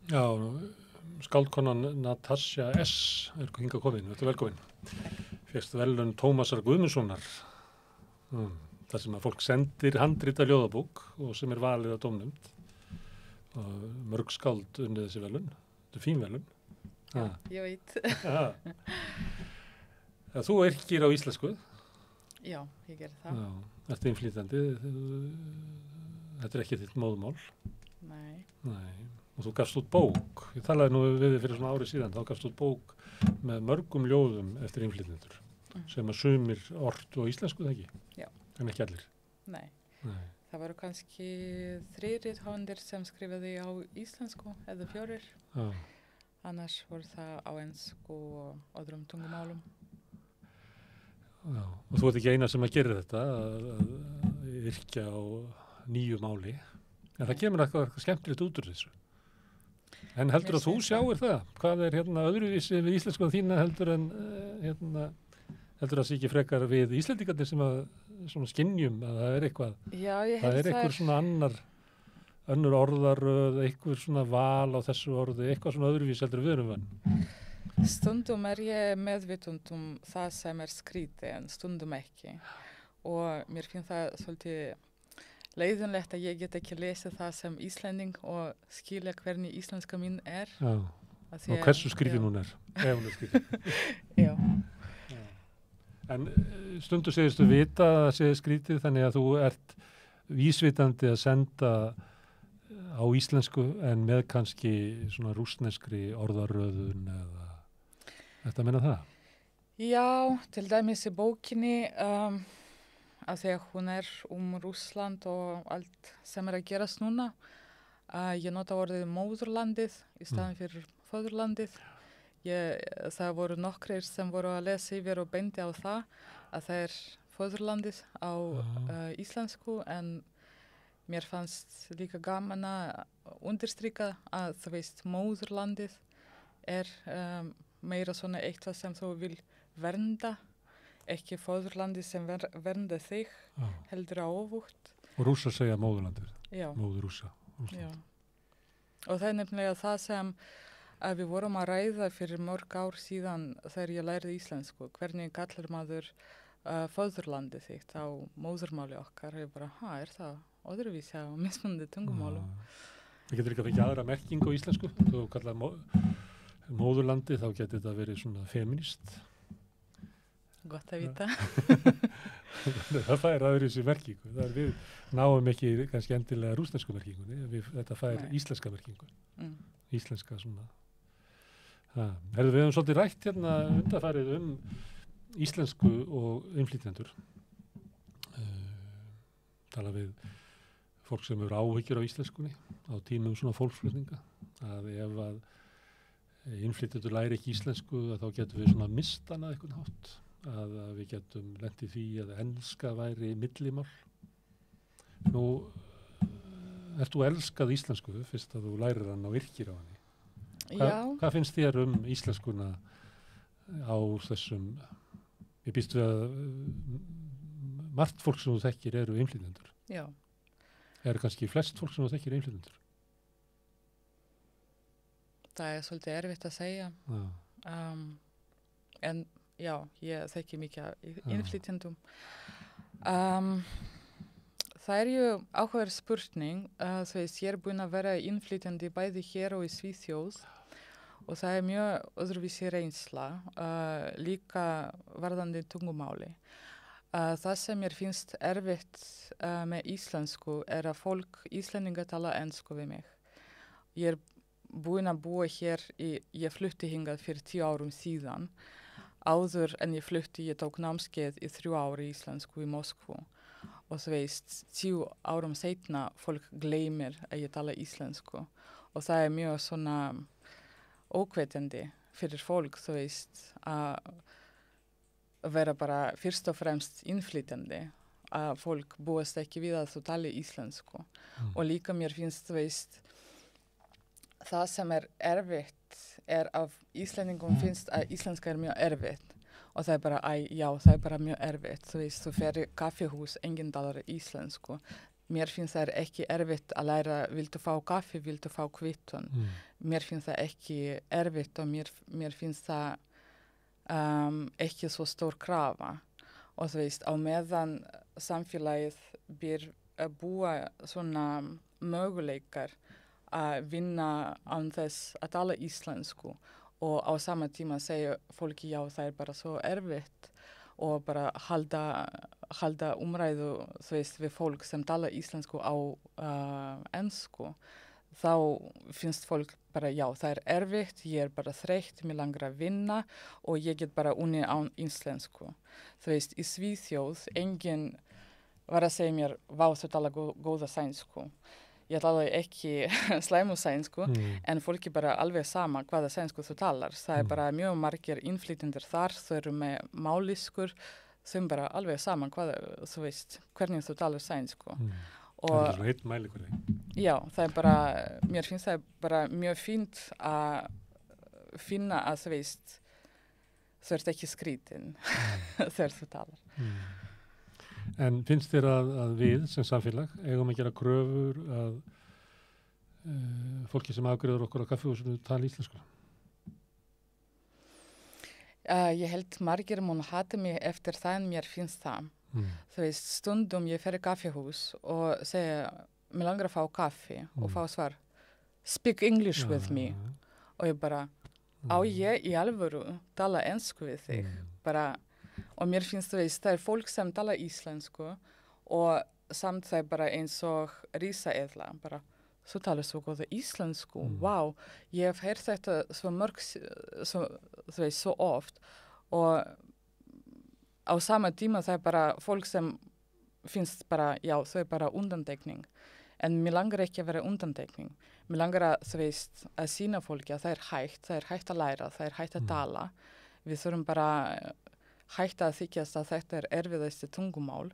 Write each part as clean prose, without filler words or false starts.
Já, skáldkonan Natasja S. hingað komin, þetta velkomin. Fyrst verðlaun Tómasar Guðmundssonar. Það sem að fólk sendir handrita ljóðabók og sem valið að dómnefnd. Og mörg skáld unnið þessi verðlaun. Þetta fín verðlaun. Ég veit. Þú yrkir á íslensku. Já, ég ger það. Já, ertu innflytjandi. Þetta ekki þitt móðmál. Nei. Og þú gafst út bók. Ég talaði nú við þig fyrir svona ári síðan. Þá gafst út bók með mörgum ljóðum eftir innflytjendur. Sem að sumir ortu á íslensku, það ekki? Já. En ekki allir? Nei. Það voru kannski 3 rithöfundar sem skrifaði á íslensku, eða 4. Já. Annars voru það á ensku og öðrum tungumálum. Já. Og þú ert ekki eina sem að gera þetta, að yrkja á nýju máli. En það kemur eitthvað skemmtilegt út úr þessu. En heldur að þú sjáir það? Hvað er öðruvísi við íslensku þína heldur en heldur að sé ekki frekar við Íslendingarnir sem að svona skynjum að það er eitthvað? Já, ég held það er eitthvað svona önnur orðaröð, eitthvað svona val á þessu orði, eitthvað svona öðruvísi heldur við erum vann. Stundum er ég meðvitund það sem er skrítið en stundum ekki. Og mér finnst það svolítið leiðinlegt að ég get ekki lesið það sem Íslending og skilja hvernig íslenska mín er. Já, og hversu skrítið hún er. Ef hún er skrítið. Já. En stundu segistu vita að það sé skrítið þannig að þú ert vísvitandi að senda á íslensku en með kannski svona rússneskri orðaröðun eða þetta meina það? Já, til dæmis í bókinni að því að hún er Rússland og allt sem er að gerast núna. Ég nota orðið móðurlandið í staðan fyrir föðurlandið. Það voru nokkrir sem voru að lesa yfir og bendi á það að það er föðurlandið á íslensku en mér fannst líka gaman að undirstrika að þú veist móðurlandið er meira svona eitthvað sem þú vil vernda. Ekki föðurlandið sem vernda þig, heldur á öfugt. Og rússar segja móðurlandið. Já. Móðurrússa. Já. Og það er nefnilega það sem við vorum að ræða fyrir mörg ár síðan þegar ég lærði íslensku. Hvernig kallar maður föðurlandið þitt á móðurmáli okkar? Ég bara, er það öðruvísi á mismunandi tungumálum? Það getur líka fengið aðra merkingu á íslensku. Þú kallar móðurlandið, þá getur þetta verið svona feminist. Gott að vita. Það fær aðriðsí merkingu. Við náum ekki kannski endilega rússnesku merkingunni. Þetta fær íslenska merkingu. Íslenska svona. Við höfum svolítið rætt undanfarið íslensku og innflytjendur. Tala við fólk sem eru áhyggjur á íslenskunni á tímum svona fólksflutninga. Að ef að innflytjendur læri ekki íslensku þá getum við svona mist hana eitthvað hátt. Að við getum lent í því að enska væri millimál. Nú, ert þú elskað íslensku fyrst að þú lærir hann og yrkir á henni? Hvað finnst þér íslenskuna á þessum, ég býst við að margt fólk sem þú þekkir eru innflytjendur? Já. Eru kannski flest fólk sem þú þekkir innflytjendur? Það er svolítið erfitt að segja. En já, ég þekki mikið innflytjendum. Það er ju áhugaverð spurning. Þú veist, ég er búin að vera innflytjandi bæði hér og í Svíþjóð og það er mjög öðruvísi reynsla, líka varðandi tungumáli. Það sem mér finnst erfitt með íslensku er að Íslendingar tala ensku við mig. Ég er búin að búa hér, ég flutti hingað fyrir 10 árum síðan. Áður en ég flutti, ég tók námskeið í 3 ár í íslensku í Moskvu. Og þú veist, 10 árum seinna fólk gleymir að ég tala íslensku. Og það er mjög svona óhvetjandi fyrir fólk, þú veist, að vera bara fyrst og fremst innflytjandi. Að fólk búast ekki við að þú tali íslensku. Og líka mér finnst, þú veist, það sem er erfitt er að Íslendingum finnst að íslenska er mjög erfitt og það er bara, það er bara mjög erfitt. Þú veist, þú fer í kaffihús, enginn talar íslensku. Mér finnst það ekki erfitt að læra, viltu fá kaffi, viltu fá kvittun. mér finnst það ekki erfitt og mér finnst það ekki svo stór krafa. Og þú veist, á meðan samfélagið búa svona möguleikar að vinna án þess að tala íslensku og á sama tíma segja fólki já, það bara svo erfitt og bara halda umræðu, þú veist, við fólk sem tala íslensku á ensku. Þá finnst fólk bara, já, það erfitt, ég bara þreytt, mig langar að vinna og ég get bara unnið án íslensku. Þú veist, í Svíþjóð, enginn var að segja mér, vá, þú tala góða sænsku. Ég talaði ekki slæmu sænsku, en fólki bara alveg sama hvaða sænsku þú talar. Það bara mjög margir innflytjendur þar, þau eru með mállýskur, þau bara alveg sama hvaða, þú veist, hvernig þú talar sænsku. Það er svona heitt mælikvarði. Já, það bara, mér finnst það bara mjög fínt að finna að þú veist, þú ert ekki skrítin þegar þú talar. En finnst þér að við sem samfélag eigum að gera kröfur að fólki sem afgreiðir okkur á kaffihúsinu tala íslensku? Ég held margir mun hata mig eftir það en mér finnst það. Þú veist, stundum ég fer í kaffihús og segja, mér langar að fá kaffi og fá svar, speak English with me. Og ég bara, á ég í alvöru tala ensku við þig? Bara, og mér finnst þú veist, það fólk sem tala íslensku og samt það bara eins og risaeðla, bara, þú talar svo góða íslensku, vá, ég hef heyrt þetta svo mörg, þú veist, svo oft og á sama tíma það bara fólk sem finnst bara, já, þau bara undantekning. En mér langar ekki að vera undantekning. Mér langar að, þú veist, að sýna fólki að það er hægt að læra, það er hægt að tala. Við þurfum bara hægt að þykjast að þetta er erfiðasti tungumál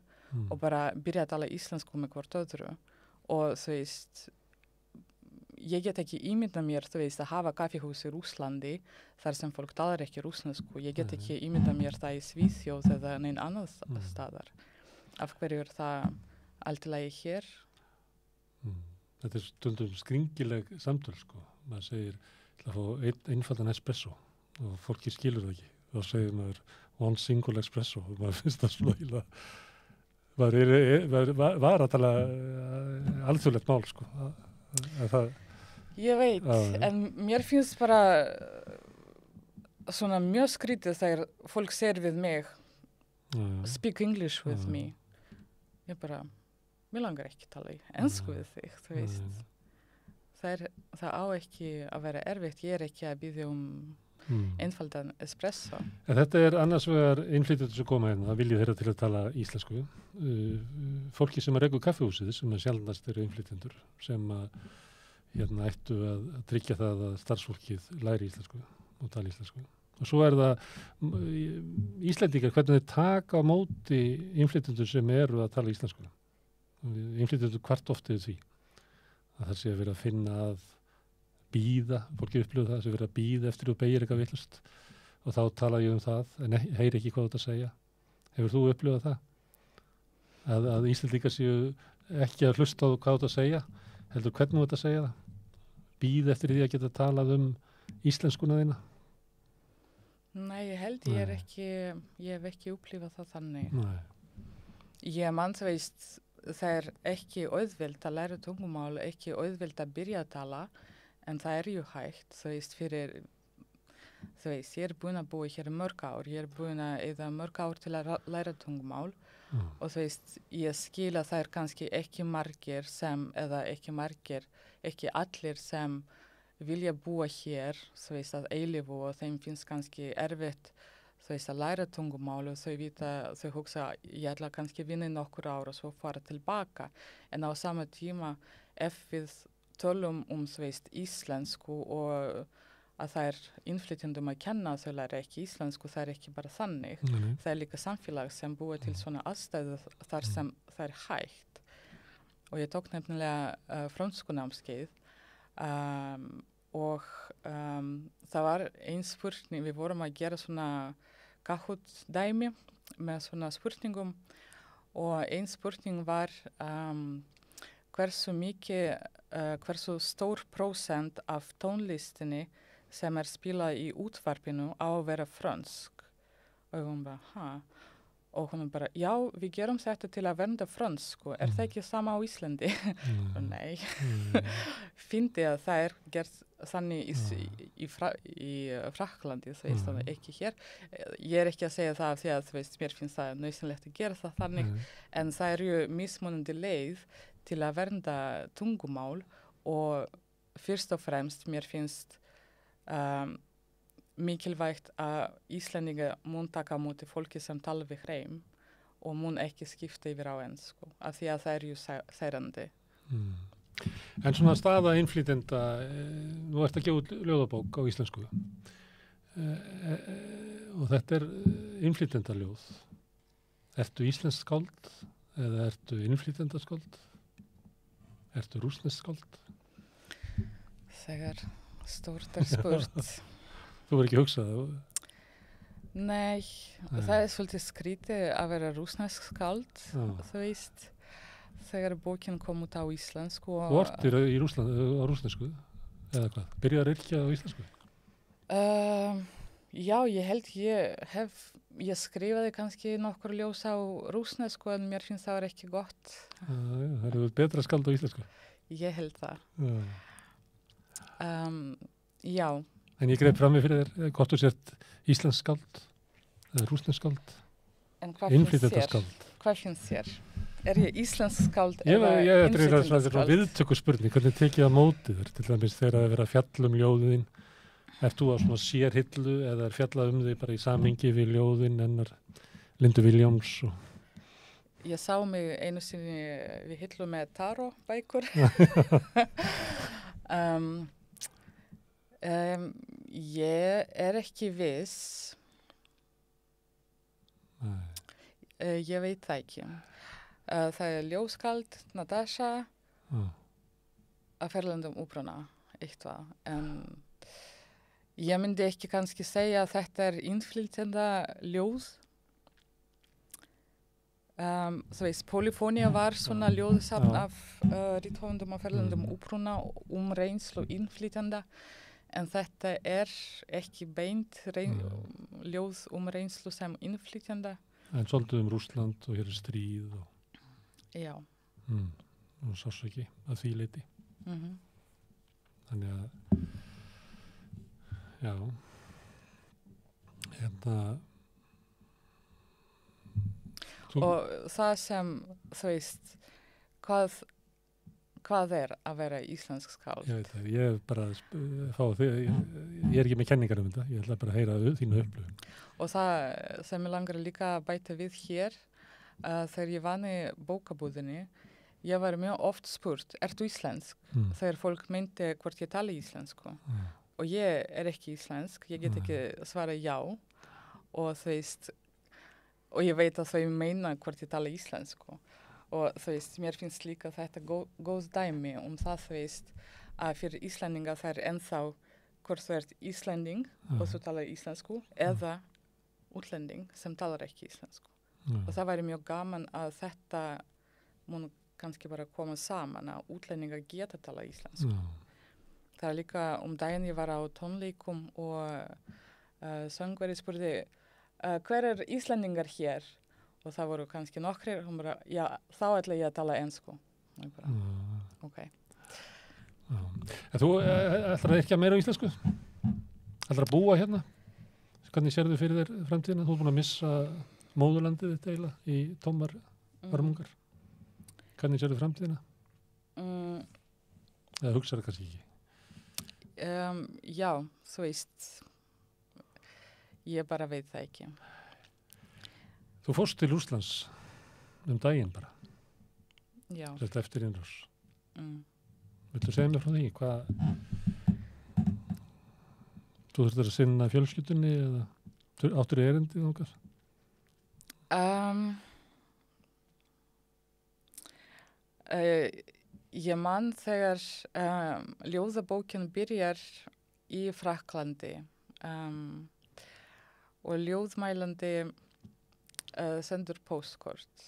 og bara byrja að tala íslensku með hvort öðru. Og þú veist, ég get ekki ímyndað mér, þú veist, að hafa kaffihús í Rússlandi þar sem fólk talar ekki rússnesku. Ég get ekki ímyndað mér það í Svíþjóð eða neinn annar staðar. Af hverju er það allt í lagi hér? Þetta er stundum skringileg samtöl, sko. Maður segir, ég ætla að fá einfaldan espresso og fólki skilur það ekki. Þá segir maður one single espresso og maður finnst það svona maður var að tala alþjóðlegt mál, sko. Ég veit, en mér finnst bara svona mjög skrítið þegar fólk segir við mig speak English with me. Ég bara, mér langar ekki tala ensku við þig, þú veist. Það á ekki að vera erfitt, ég er ekki að biðja einfaldan espresso. En þetta er annars vegar innflytjendur sem koma hérna, það viljið þeirra til að tala íslensku. Fólki sem rekur kaffihúsið, sem sjaldnast eru innflytjendur, sem hérna ættu að tryggja það að starfsfólkið læri íslensku og tala íslensku. Og svo er það Íslendingar, hvernig þeir taka á móti innflytjendur sem eru að tala íslensku. Innflytjendur hvart oft er því að það sé að vera að finna að bíða, fólki upplifur það, sem vera að bíða eftir og beigir eitthvað villast og þá tala ég það, en heyri ekki hvað þetta að segja. Hefur þú upplifað það? Að Íslendingar séu ekki að hlusta á hvað þetta að segja, heldur hvernig þetta að segja það? Bíða eftir því að geta talað íslenskuna þína? Nei, ég held ég hef ekki upplifað það þannig. Nei. Ég mann, þú veist, það ekki auðvelt að læra tungumál, ekki auðvelt að byrja að tala, en það ju hægt, þú veist, ég búin að búa hér mörg ár, ég búin að eyða mörg ár til að læra tungumál og þú veist, ég skil að það kannski ekki margir sem, eða ekki allir sem vilja búa hér, þú veist, að eilífu og þeim finnst kannski erfitt, þú veist, að læra tungumál og þau hugsa, ég ætla kannski vinna í nokkur ára og svo fara tilbaka, en á sama tíma ef við tölum þú veist, íslensku og að það innflytjendum að kenna þau læra ekki íslensku, það ekki bara þannig. Það líka samfélag sem búið til svona aðstæðu þar sem það hægt. Og ég tók nefnilega frönskunámskeið og það var ein spurning, við vorum að gera svona Kahoot-dæmi með svona spurningum og ein spurning var hversu mikið hversu stór prósent af tónlistinni sem spilað í útvarpinu á að vera frönsk. Og hún bara, og hún bara, já, við gerum þetta til að vernda frönsku, það ekki sama á Íslandi? Nei, fyndi að það gert þannig í Frakklandi, þú veist, ekki hér. Ég ekki að segja það af því að, þú veist, mér finnst það nauðsynlegt að gera það þannig, en það ju mismunandi leið til að vernda tungumál og fyrst og fremst mér finnst mikilvægt að Íslendingar mun taka á móti fólki sem tala við hreim og mun ekki skipta yfir á ensku, af því að það ju særandi. En svona staða innflytjenda, nú ert að gefa út ljóðabók á íslensku og þetta innflytjendaljóð. Ertu íslenskt skáld eða ertu innflytjendaskáld? Ertu rússneskt skáld? Þegar stórt spurt. Þú verður ekki hugsað það? Nei, það svolítið skrítið að vera rússnesk skáld, þú veist, þegar bókin kom út á íslensku. Þú ortir í rússnesku, eða hvað? Byrjar að yrkja á íslensku? Já, ég held ég skrifaði kannski nokkur ljós á rússnesku, en mér finnst það ekki gott. Það eru betra skáld á íslensku? Ég held það. Já. En ég greið fram með fyrir þér, hvort þú sért íslensk skáld, eða rússnesk skáld, innflytjenda skáld. Hvað finnst þér? Ég íslensk skáld eða innflytjenda skáld? Þetta er viðtöku spurning, hvernig tekið það mótið þér, til dæmis þegar það vera fjallum ljóðin, ert þú á svona sérhillu eða fjallað þig bara í samhengi við ljóðin hennar Lindu Vilhjálms? Ég sá mig einu sinni við hillu með tarotbækur. Ég ekki viss. Ég veit það ekki. Það ljóðskáld, Natasha, af erlendum uppruna, eitthvað. En ég myndi ekki kannski segja að þetta innflytjenda ljóð. Þú veist, Polyphonia var svona ljóðsafn af rithöfundum af erlendum uppruna reynslu innflytjenda. En þetta ekki beint ljóð reynslu sem innflytjenda. En svolítið Rússland og hér stríð. Já. Og sársauki að því leyti. Þannig að, já, og það sem, þú veist, hvað að vera íslensk skáld? Ég veit það, ég bara fá þig, ég ekki með kenningar þetta, ég ætla bara að heyra þínu upplifun. Og það sem ég langar líka að bæta við hér, þegar ég vann í bókabúðinni, ég var mjög oft spurt, ertu íslensk? Þegar fólk myndi hvort ég tala íslensku. Og ég ekki íslensk, ég get ekki svara já, og þú veist, og ég veit að þau meina hvort ég tala íslensku. Og þú veist, mér finnst líka þetta góð dæmi það, þú veist, að fyrir Íslendinga það ennþá hvort þú ert Íslending og þú talar íslensku eða útlending sem talar ekki íslensku. Og það væri mjög gaman að þetta mun kannski bara koma saman að útlendingar geta tala íslensku. Það líka daginn ég var á tónleikum og söngvari spurði, hver Íslendingar hér? Og það voru kannski nokkrir, hún bara, já, þá ætla ég að tala ensku. Og ég bara, ok. Þú ætlar ekki að meira á íslensku? Ætlar að búa hérna? Hvernig sérðu fyrir þér framtíðina? Þú búin að missa móðurlandið þitt eiginlega í tómar hörmungar. Hvernig sérðu framtíðina? Eða hugsaðu kannski ekki? Já, þú veist, ég bara veit það ekki. Þú fórst til Rússlands daginn bara. Já. Þetta eftir innrás. Viltu segja mér frá því? Þú þurftir að sinna fjölskyldunni eða áttur erindi þangað? Ég man þegar ljóðabókin byrjar í Frakklandi og ljóðmælandi sendur postkort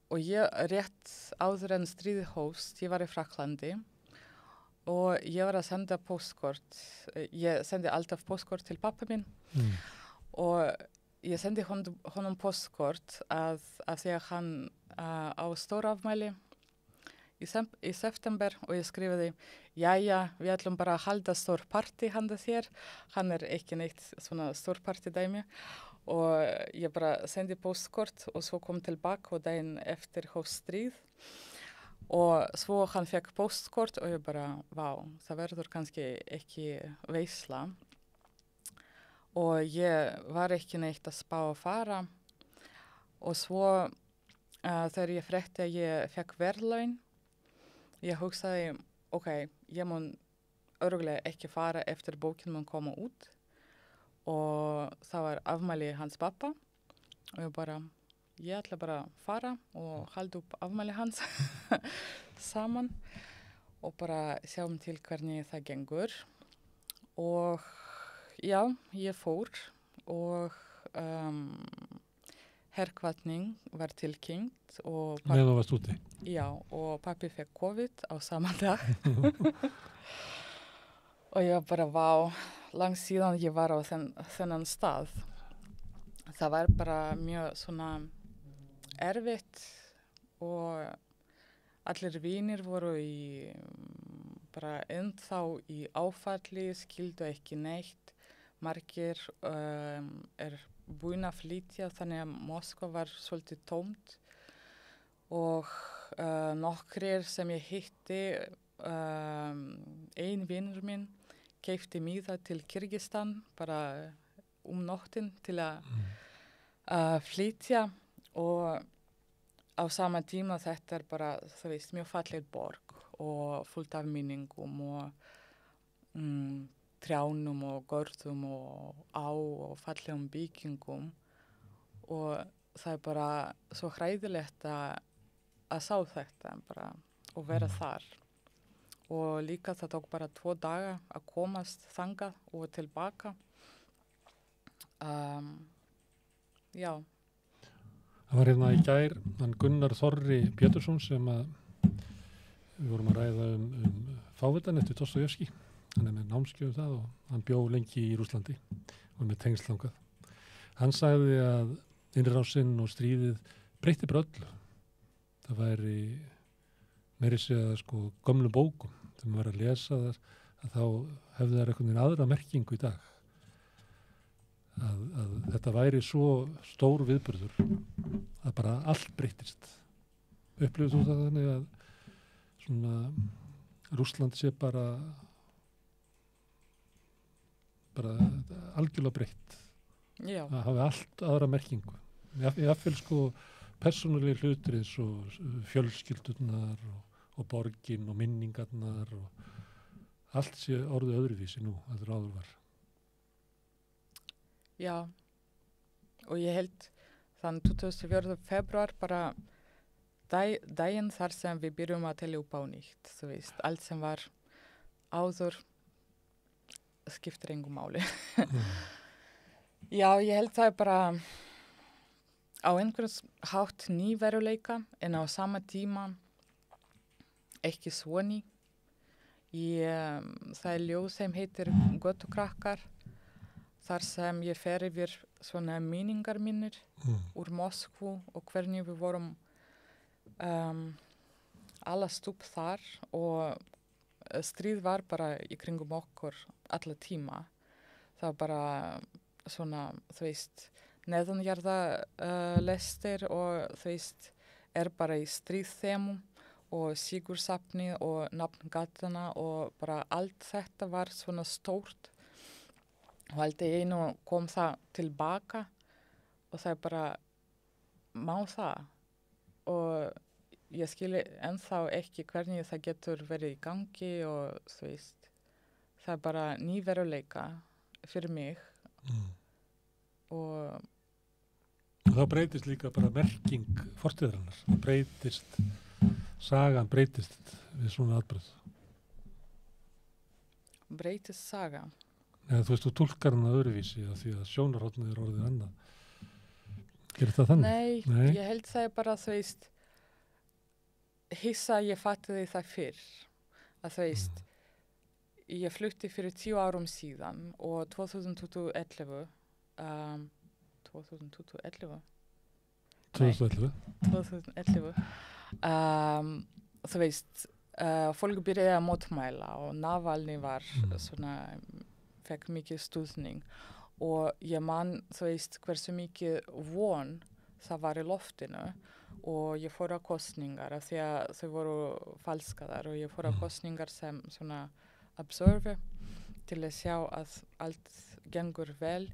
og ég rétt áður en stríðið hófst, ég var í Frakklandi og ég var að senda postkort. Ég sendi alltaf postkort til pappa minn og ég sendi honum postkort að því að hann á stórafmæli í september og ég skrifaði, jæja, við ætlum bara að halda stór partí handa þér. Hann ekki neitt svona stór partí dæmi og ég bara sendi postkort og svo kom tilbaka og daginn eftir hófst stríð. Og svo hann fekk postkort og ég bara, vá, það verður kannski ekki veisla. Og ég var ekki neitt að spá að fara. Og svo þegar ég frétti að ég fekk verðlaun, ég hugsaði, ok, ég mun örugglega ekki fara eftir bókin mun koma út. Og það var afmæli hans pappa og ég ætla bara að fara og halda upp afmæli hans saman og bara sjáum til hvernig það gengur. Og já, ég fór og herkvatning var tilkynnt og meðan þú varst úti? Já, og pappi fekk COVID á sama dag. Og ég bara, vá, langt síðan ég var á þennan stað. Það var bara mjög svona erfitt og allir vinir voru bara ennþá í áfalli, skildu ekki neitt. Margir búin að flytja, þannig að Moskva var svolítið tómt og nokkrir sem ég hitti, ein vinur minn keypti miða til Kirgistan bara nóttin til að flytja og á sama tíma þetta bara, þú veist, mjög falleg borg og fullt af minningum og trjánum og görðum og á og fallegum byggingum og það bara svo hræðilegt að sjá þetta bara og vera þar og líka það tók bara 2 daga að komast þangað og tilbaka. Já. Það var hérna í gær hann Gunnar Þorri Pétursson sem við vorum að ræða fávitan eftir Dostojevskí. Hann með námskeið það og hann bjó lengi í Rússlandi og með tengslangað. Hann sagði að innrásinn og stríðið breytti bara öllu. Það væri meiri segja sko gömlum bókum þegar maður var að lesa þar að þá hefði það einhvern veginn aðra merkingu í dag. Að þetta væri svo stór viðburður að bara allt breyttist. Upplifir þú það þannig að svona Rússland sé bara algjörlega breytt. Já. Það hafi allt aðra merkingu. Jafnvel sko persónulegi hlutir eins og fjölskyldurnar og borgin og minningarnar og allt sé orðið öðruvísi nú að það áður var. Já, og ég held þann 24. februar bara daginn þar sem við byrjum að telja upp á nýtt, þú veist, allt sem var áður skiptir engu máli. Já, ég held það bara á einhvers hátt ný veruleika en á sama tíma ekki svo ný. Það er ljóð sem heitir Götukrakkar þar sem ég fer yfir svona minningar mínir úr Moskvu og hvernig við vorum alast upp þar og stríð var bara í kringum okkur alla tíma. Það var bara svona, þú veist, neðanjarða lestir og þú veist, bara í stríðþemum og sigursafni og nafngatana og bara allt þetta var svona stórt og allt í einu kom það tilbaka og það bara má það og ég skilji ennþá ekki hvernig það getur verið í gangi og þú veist, það bara ný veruleika fyrir mig og þá breytist líka bara merking fortíðarinnar, það breytist sagan breytist við svona atbröð. Breytist saga? Eða þú veist, þú túlkar hana öðruvísi af því að sjónarhornið orðið annað. Gerir það þannig? Nei, ég held það bara, þú veist, hissa ég fattaði það fyrr. Að þú veist, ég flutti fyrir 10 árum síðan og 2011, 2011? 2011. Þú veist, fólk byrjaði að mótmæla og Navalny var svona, fekk mikið stuðning og ég man, þú veist, hversu mikið von það var í loftinu og ég fór á kosningar af því að þau voru falskaðar og ég fór á kosningar sem svona observer til að sjá að allt gengur vel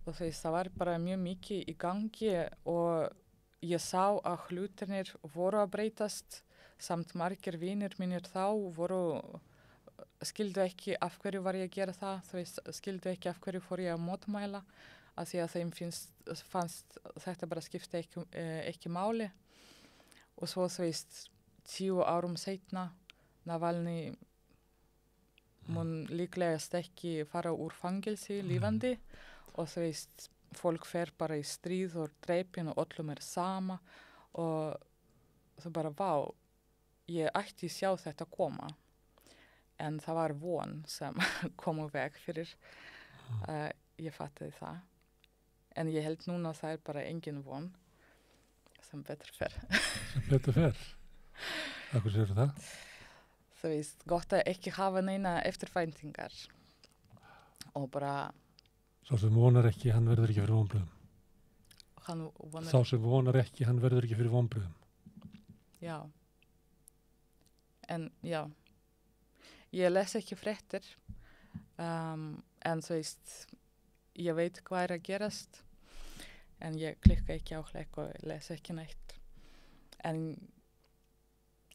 og þú veist, það var bara mjög mikið í gangi og ég sá að hlutinir voru að breytast samt margir vinir mínir þá skildu ekki af hverju var ég að gera það, þú veist, skildu ekki af hverju fór ég að mótmæla af því að þeim fannst þetta bara skipta ekki máli og svo þú veist 10 árum seinna Navalny mun líklegast ekki fara úr fangelsi lífandi og þú veist fólk fer bara í stríð og dreipin og öllum sama og það bara vá, ég ætti sjá þetta koma en það var von sem kom veg fyrir ég fattaði það en ég held núna að það bara engin von sem betur fer. Sem betur fer? Akkur séu það? Þú veist, gott að ekki hafa neina eftirvæntingar og bara Sá sem vonar ekki, hann verður ekki fyrir vonbrigðum. Sá sem vonar ekki, hann verður ekki fyrir vonbrigðum. Já. En já, ég les ekki fréttir, en þú veist, ég veit hvað að gerast, en ég klikka ekki á hlekk og les ekki neitt. En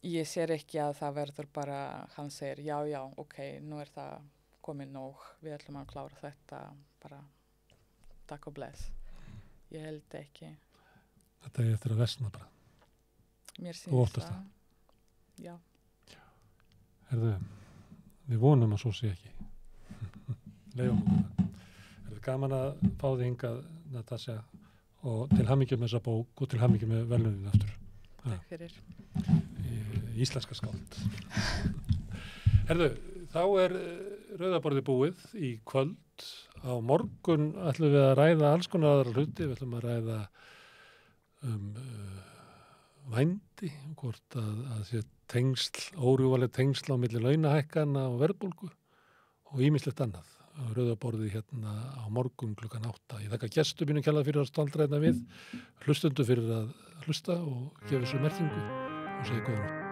ég sér ekki að það verður bara, hann segir, já, ok, nú það komið nóg, við ætlum að klára þetta, bara takk og bless. Ég held ekki. Þetta eftir að versna bara. Mér sýnist það. Já. Herðu, við vonum að svo sé ekki. Leifum okkur. Það gaman að fá þig hingað, Natasja, og til hamingju með þessa bók og til hamingju með verðlaunin aftur. Takk fyrir. Íslenska skáld. Herðu, þá rauðaborðið búið í kvöld. Á morgun ætlum við að ræða alls konar aðra hluti. Við ætlum að ræða vændi, hvort að sé órjúvaleg tengsl á milli launahækkana og verðbólgu og ýmislegt annað. Rauðaborðið hérna á morgun klukkan 8. Ég þakka gestum mínum kærlega fyrir að staldra hérna við, hlustundu fyrir að hlusta og gefa svo merkingu og segja góða nótt.